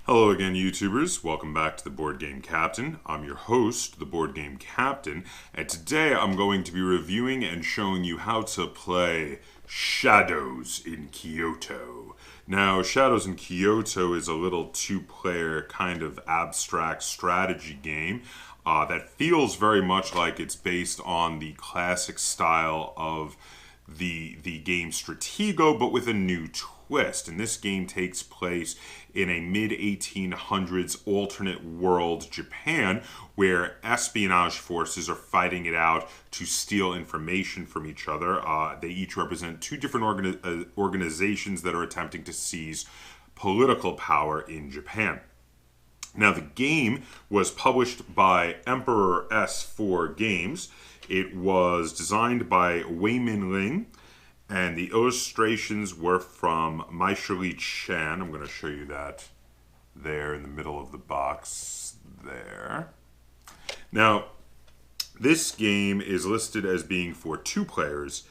Hello again, YouTubers. Welcome back to the Board Game Captain. I'm your host, the Board Game Captain, and today I'm going to be reviewing and showing you how to play Shadows in Kyoto. Now, Shadows in Kyoto is a little two-player kind of abstract strategy game that feels very much like it's based on the classic style of the game Stratego, but with a new twist. And this game takes place in a mid-1800s alternate world Japan, where espionage forces are fighting it out to steal information from each other. They each represent two different organizations that are attempting to seize political power in Japan. Now, the game was published by Emperor S4 Games. It was designed by Wei-Min, and the illustrations were from Maishili Chan. I'm going to show you that there in the middle of the box there. Now, this game is listed as being for two players,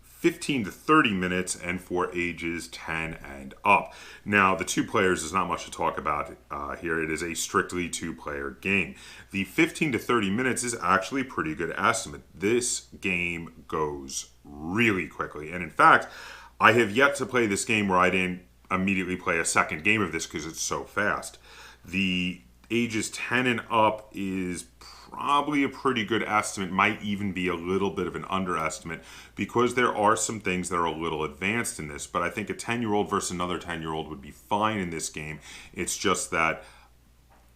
15 to 30 minutes, and for ages 10 and up. Now, the two players is not much to talk about here. It is a strictly two-player game. The 15 to 30 minutes is actually a pretty good estimate. This game goes really quickly. And in fact, I have yet to play this game where I didn't immediately play a second game of this because it's so fast. The ages 10 and up is probably a pretty good estimate, might even be a little bit of an underestimate because there are some things that are a little advanced in this, but I think a 10-year-old versus another 10-year-old would be fine in this game. It's just that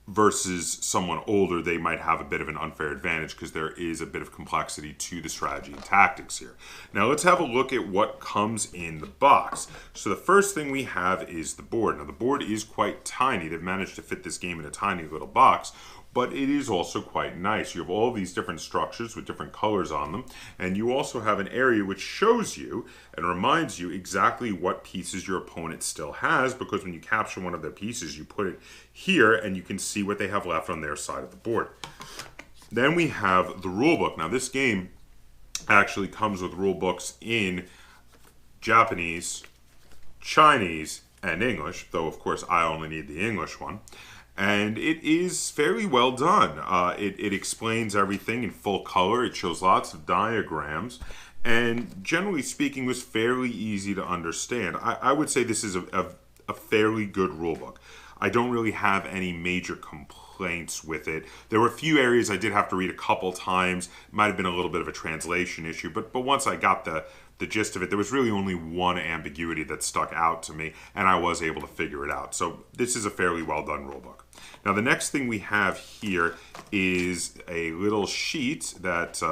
versus someone older, they might have a bit of an unfair advantage because there is a bit of complexity to the strategy and tactics here. Now let's have a look at what comes in the box. So the first thing we have is the board. Now the board is quite tiny. They've managed to fit this game in a tiny little box, but it is also quite nice. You have all these different structures with different colors on them, and you also have an area which shows you and reminds you exactly what pieces your opponent still has, because when you capture one of their pieces, you put it here and you can see what they have left on their side of the board. Then we have the rule book. Now this game actually comes with rule books in Japanese, Chinese, and English, though of course I only need the English one. And it is fairly well done. It explains everything in full color. It shows lots of diagrams. And generally speaking, was fairly easy to understand. I would say this is a fairly good rule book. I don't really have any major complaints with it. There were a few areas I did have to read a couple times. It might have been a little bit of a translation issue. But once I got the gist of it, there was really only one ambiguity that stuck out to me, and I was able to figure it out. So this is a fairly well done rulebook. Now the next thing we have here is a little sheet that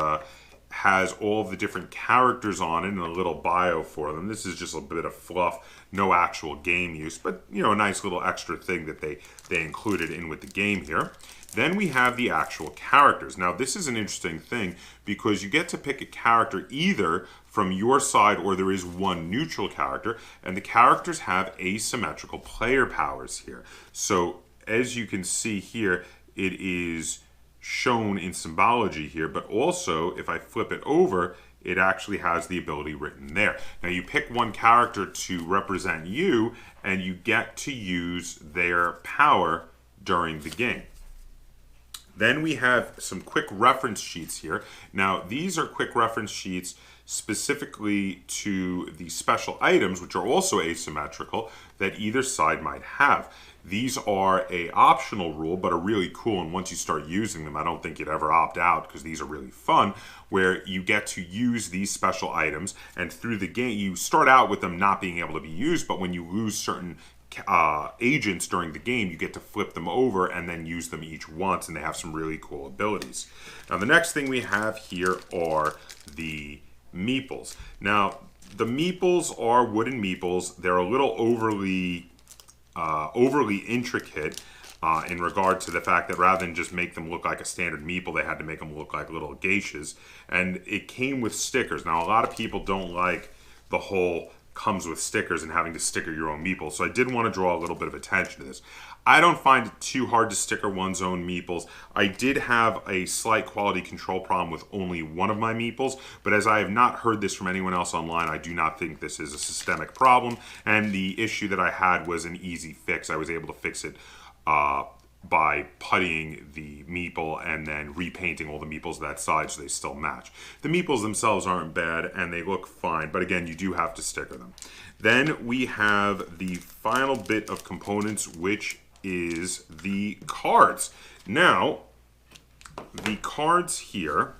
has all the different characters on it and a little bio for them. This is just a bit of fluff, no actual game use, but you know, a nice little extra thing that they included in with the game here. Then we have the actual characters. Now this is an interesting thing because you get to pick a character either from your side or there is one neutral character, and the characters have asymmetrical player powers here. So as you can see here, it is shown in symbology here, but also if I flip it over, it actually has the ability written there. Now you pick one character to represent you, and you get to use their power during the game. Then we have some quick reference sheets here. Now these are quick reference sheets specifically to the special items, which are also asymmetrical, that either side might have. These are a optional rule, but are really cool, and once you start using them, I don't think you'd ever opt out because these are really fun, where you get to use these special items, and through the game, you start out with them not being able to be used, but when you lose certain agents during the game, you get to flip them over and then use them each once, and they have some really cool abilities. Now the next thing we have here are the meeples. Now the meeples are wooden meeples. They're a little overly intricate in regard to the fact that rather than just make them look like a standard meeple, they had to make them look like little geishas, and it came with stickers. Now a lot of people don't like the whole comes with stickers and having to sticker your own meeples. So I did want to draw a little bit of attention to this. I don't find it too hard to sticker one's own meeples. I did have a slight quality control problem with only one of my meeples, but as I have not heard this from anyone else online, I do not think this is a systemic problem, and the issue that I had was an easy fix. I was able to fix it by puttying the meeple and then repainting all the meeples that side so they still match. The meeples themselves aren't bad and they look fine, but again, you do have to sticker them. Then we have the final bit of components, which is the cards. Now, the cards here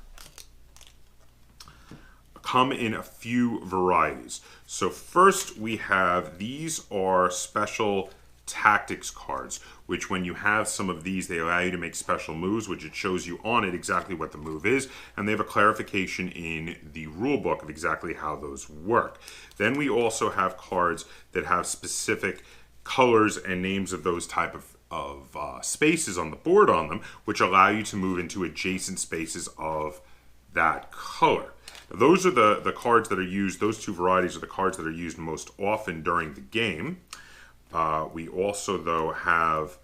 come in a few varieties. So first we have, these are special tactics cards, which when you have some of these, they allow you to make special moves, which it shows you on it exactly what the move is, and they have a clarification in the rule book of exactly how those work. Then we also have cards that have specific colors and names of those type of spaces on the board on them, which allow you to move into adjacent spaces of that color. Those are the cards that are used, those two varieties are the cards that are used most often during the game. We also, though, have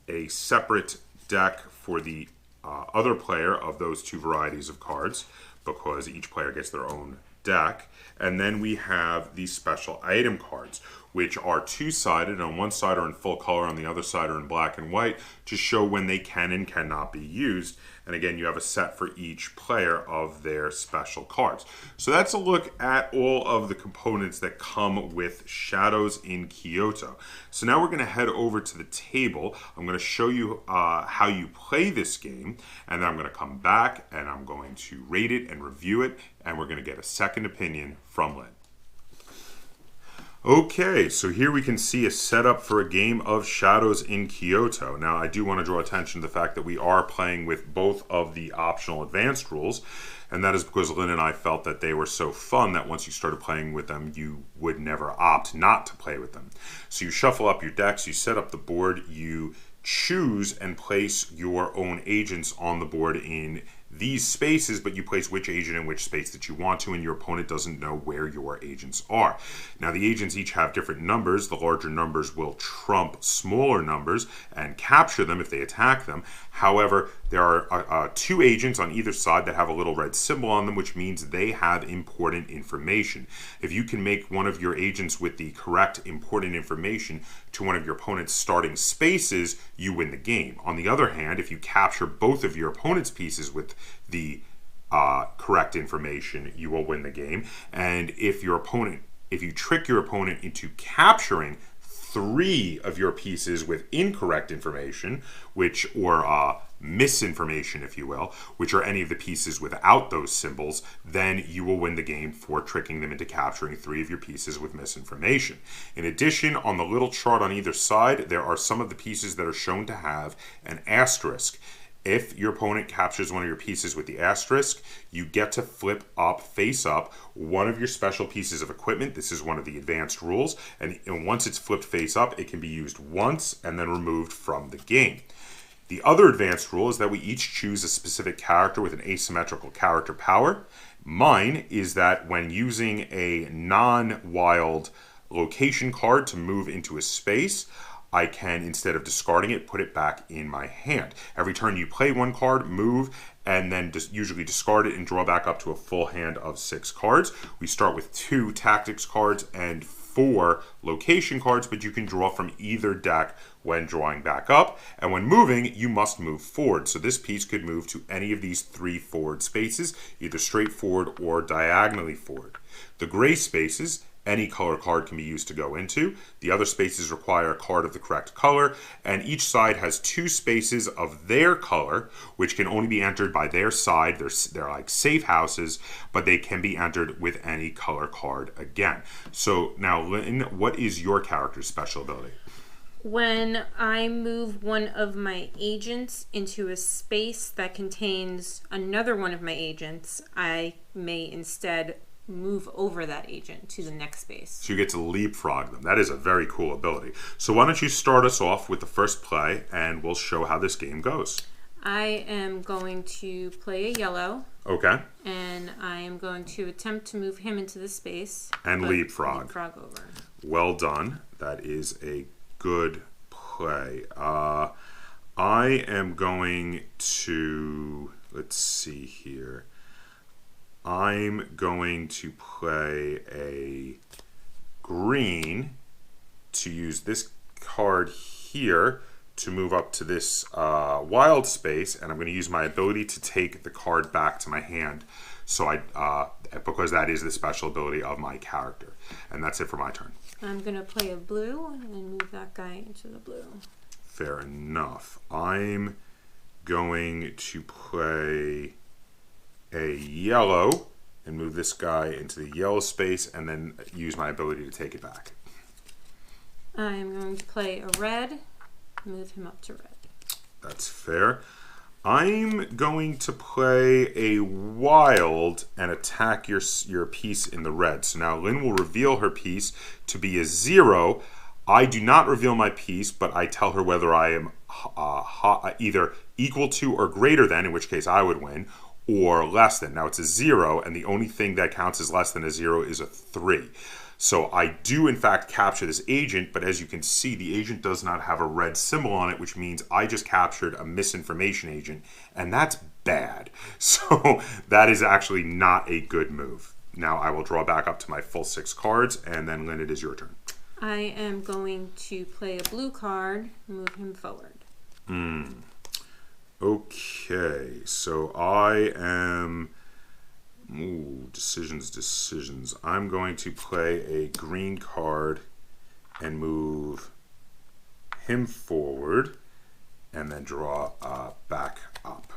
a separate deck for the other player of those two varieties of cards, because each player gets their own deck. And then we have these special item cards, which are two-sided. On one side are in full color, on the other side are in black and white, to show when they can and cannot be used. And again, you have a set for each player of their special cards. So that's a look at all of the components that come with Shadows in Kyoto. So now we're going to head over to the table. I'm going to show you how you play this game, and then I'm going to come back and I'm going to rate it and review it, and we're going to get a second opinion from Lynn. Okay, so here we can see a setup for a game of Shadows in Kyoto. Now, I do want to draw attention to the fact that we are playing with both of the optional advanced rules, and that is because Lynn and I felt that they were so fun that once you started playing with them, you would never opt not to play with them. So you shuffle up your decks, you set up the board, you choose and place your own agents on the board in these spaces, but you place which agent in which space that you want to, and your opponent doesn't know where your agents are. Now, the agents each have different numbers. The larger numbers will trump smaller numbers and capture them if they attack them. However, there are two agents on either side that have a little red symbol on them, which means they have important information. If you can make one of your agents with the correct important information to one of your opponent's starting spaces, you win the game. On the other hand, if you capture both of your opponent's pieces with the correct information, you will win the game. And if you trick your opponent into capturing 3 of your pieces with incorrect information, or misinformation, if you will, which are any of the pieces without those symbols, then you will win the game for tricking them into capturing 3 of your pieces with misinformation. In addition, on the little chart on either side, there are some of the pieces that are shown to have an asterisk. If your opponent captures one of your pieces with the asterisk, you get to flip up, face up, one of your special pieces of equipment. This is one of the advanced rules. And once it's flipped face up, it can be used once and then removed from the game. The other advanced rule is that we each choose a specific character with an asymmetrical character power. Mine is that when using a non-wild location card to move into a space, I can, instead of discarding it, put it back in my hand. Every turn you play one card, move, and then usually discard it and draw back up to a full hand of 6 cards. We start with 2 tactics cards and 4 location cards, but you can draw from either deck when drawing back up. And when moving, you must move forward. So this piece could move to any of these 3 forward spaces, either straight forward or diagonally forward. The gray spaces, any color card can be used to go into. The other spaces require a card of the correct color, and each side has 2 spaces of their color, which can only be entered by their side. They're like safe houses, but they can be entered with any color card again. So now, Lynn, what is your character's special ability? When I move one of my agents into a space that contains another one of my agents, I may instead move over that agent to the next space. So you get to leapfrog them. That is a very cool ability. So why don't you start us off with the first play, and we'll show how this game goes. I am going to play a yellow. Okay. And I am going to attempt to move him into the space. And leapfrog. Leapfrog over. Well done. That is a good play. I am going to, let's see here. I'm going to play a green to use this card here to move up to this wild space, and I'm going to use my ability to take the card back to my hand. So because that is the special ability of my character, and that's it for my turn. I'm going to play a blue and move that guy into the blue. Fair enough. I'm going to play a yellow and move this guy into the yellow space, and then use my ability to take it back. I'm going to play a red. Move him up to red. That's fair. I'm going to play a wild and attack your piece in the red. So now Lynn will reveal her piece to be a 0. I do not reveal my piece, but I tell her whether I am either equal to or greater than, in which case I would win, or less than. Now it's a 0, and the only thing that counts as less than a 0 is a 3. So I do, in fact, capture this agent, but as you can see, the agent does not have a red symbol on it, which means I just captured a misinformation agent, and that's bad. So that is actually not a good move. Now I will draw back up to my full 6 cards, and then, Lynn, it is your turn. I am going to play a blue card, move him forward. Okay, so I am... decisions. I'm going to play a green card and move him forward, and then draw back up.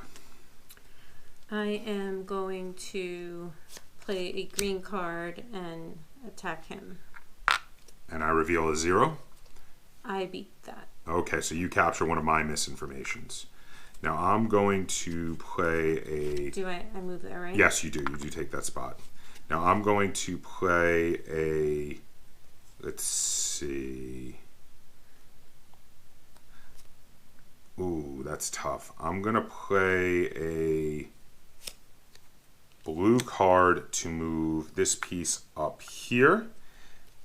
I am going to play a green card and attack him. And I reveal a 0? I beat that. Okay, so you capture one of my misinformations. Now I'm going to play a... Do I move that, right? Yes, you do. You do take that spot. Now I'm going to play a... Let's see... Ooh, that's tough. I'm going to play a blue card to move this piece up here.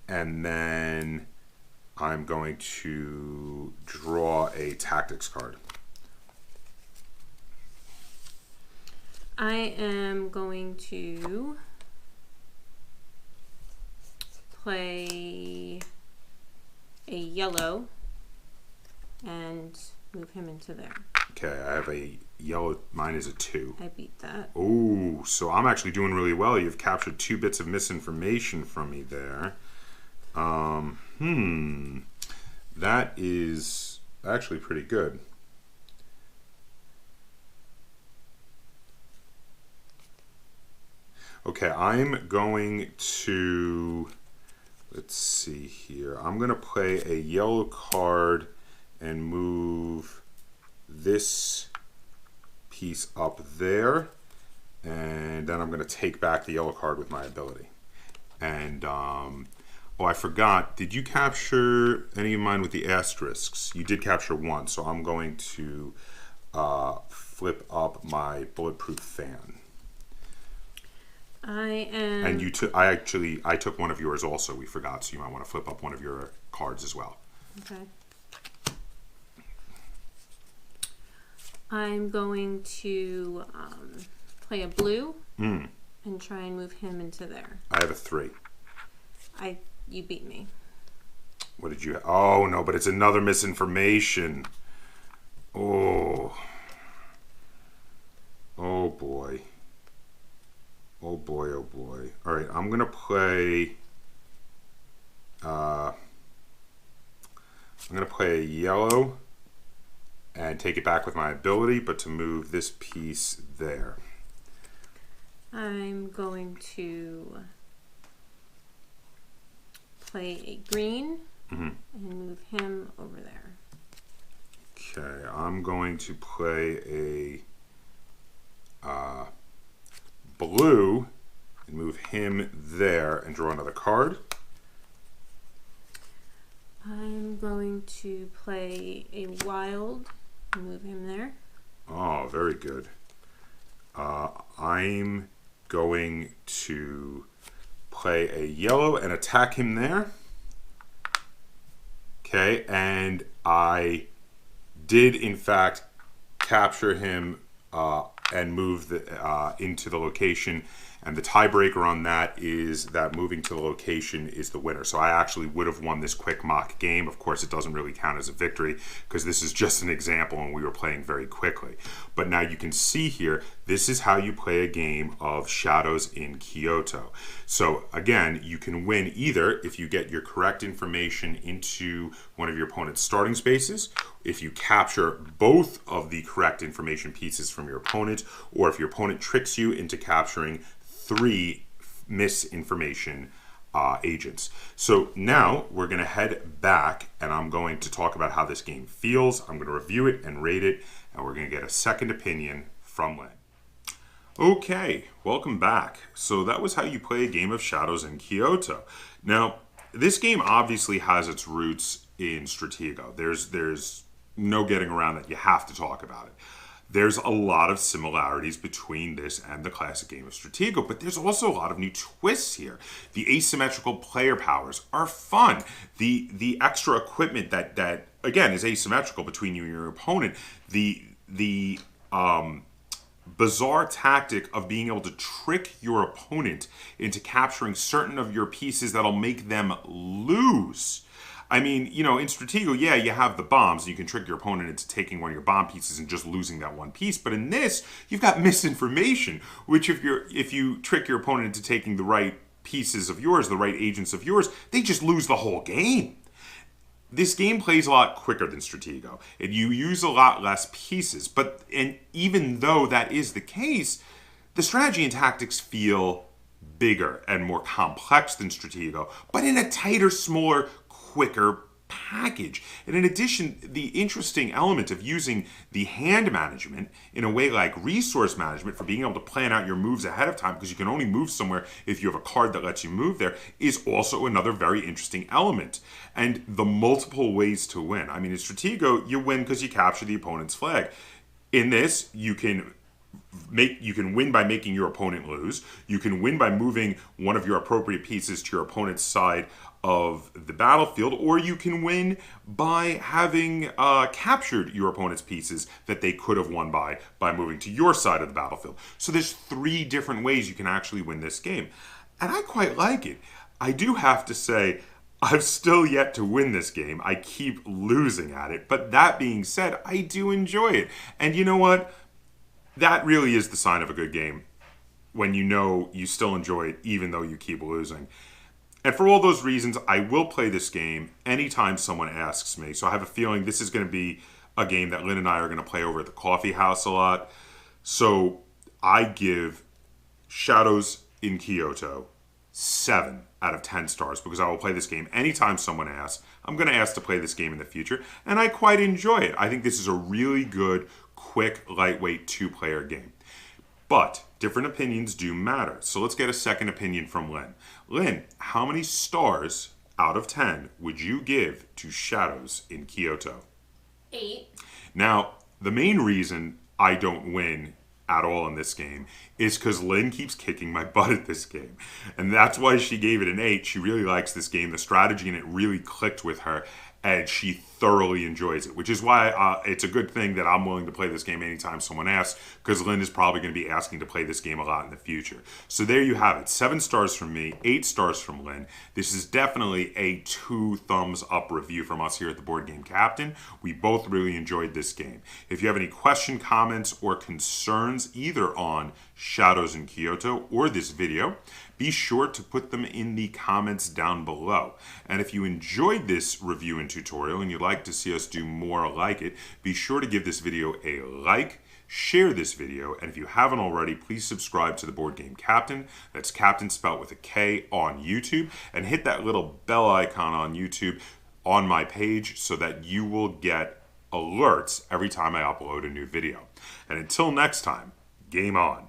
And then I'm going to draw a tactics card. I am going to play a yellow and move him into there. Okay, I have a yellow. Mine is a 2. I beat that. Oh, so I'm actually doing really well. You've captured 2 bits of misinformation from me there. That is actually pretty good. Okay, I'm going to, let's see here. I'm going to play a yellow card and move this piece up there. And then I'm going to take back the yellow card with my ability. And, oh, I forgot. Did you capture any of mine with the asterisks? You did capture 1, so I'm going to flip up my bulletproof fan. And you took. I took one of yours also. We forgot, so you might want to flip up one of your cards as well. Okay. I'm going to play a blue and try and move him into there. I have a 3. You beat me. What did you? Oh no, but it's another misinformation. Oh. Oh boy. Oh boy, oh boy. All right, I'm going to play a yellow and take it back with my ability, but to move this piece there. I'm going to play a green and move him over there. Okay, I'm going to play a blue and move him there and draw another card. I'm going to play a wild and move him there. Oh, very good. I'm going to play a yellow and attack him there. Okay, and I did in fact capture him and move into the location. And the tiebreaker on that is that moving to the location is the winner. So I actually would have won this quick mock game. Of course, it doesn't really count as a victory because this is just an example and we were playing very quickly. But now you can see here, this is how you play a game of Shadows in Kyoto. So again, you can win either if you get your correct information into one of your opponent's starting spaces, if you capture both of the correct information pieces from your opponent, or if your opponent tricks you into capturing 3 misinformation agents. So now we're going to head back and I'm going to talk about how this game feels. I'm going to review it and rate it, and we're going to get a second opinion from Len. Okay, welcome back. So that was how you play a game of Shadows in Kyoto. Now, this game obviously has its roots in Stratego. There's no getting around that. You have to talk about it. There's a lot of similarities between this and the classic game of Stratego, but there's also a lot of new twists here. The asymmetrical player powers are fun. The extra equipment that again is asymmetrical between you and your opponent. The bizarre tactic of being able to trick your opponent into capturing certain of your pieces that'll make them lose. I mean, you know, in Stratego, yeah, you have the bombs, and you can trick your opponent into taking one of your bomb pieces and just losing that one piece. But in this, you've got misinformation, which if you trick your opponent into taking the right pieces of yours, the right agents of yours, they just lose the whole game. This game plays a lot quicker than Stratego, and you use a lot less pieces. And even though that is the case, the strategy and tactics feel bigger and more complex than Stratego, but in a tighter, smaller, quicker package. And in addition, the interesting element of using the hand management in a way like resource management for being able to plan out your moves ahead of time, because you can only move somewhere if you have a card that lets you move there, is also another very interesting element. And the multiple ways to win. I mean, in Stratego, you win because you capture the opponent's flag. In this, you can win by making your opponent lose. You can win by moving one of your appropriate pieces to your opponent's side of the battlefield, or you can win by having captured your opponent's pieces that they could have won by moving to your side of the battlefield. So there's 3 different ways you can actually win this game. And I quite like it. I do have to say, I've still yet to win this game. I keep losing at it. But that being said, I do enjoy it. And you know what? That really is the sign of a good game, when you know you still enjoy it even though you keep losing. And for all those reasons, I will play this game anytime someone asks me. So I have a feeling this is going to be a game that Lynn and I are going to play over at the coffee house a lot. So I give Shadows in Kyoto 7 out of 10 stars, because I will play this game anytime someone asks. I'm going to ask to play this game in the future, and I quite enjoy it. I think this is a really good, quick, lightweight 2-player game. But different opinions do matter. So let's get a second opinion from Lynn. Lynn, how many stars out of 10 would you give to Shadows in Kyoto? 8. Now, the main reason I don't win at all in this game is because Lynn keeps kicking my butt at this game. And that's why she gave it an 8. She really likes this game. The strategy in it really clicked with her, and she thoroughly enjoys it, which is why it's a good thing that I'm willing to play this game anytime someone asks, because Lynn is probably going to be asking to play this game a lot in the future. So there you have it. 7 stars from me, 8 stars from Lynn. This is definitely a 2 thumbs up review from us here at the Board Game Captain. We both really enjoyed this game. If you have any question, comments, or concerns either on Shadows in Kyoto or this video, be sure to put them in the comments down below. And if you enjoyed this review and tutorial and you'd like to see us do more like it, be sure to give this video a like, share this video, and if you haven't already, please subscribe to the Board Game Captain. That's Captain spelled with a K on YouTube, and hit that little bell icon on YouTube on my page so that you will get alerts every time I upload a new video. And until next time, game on.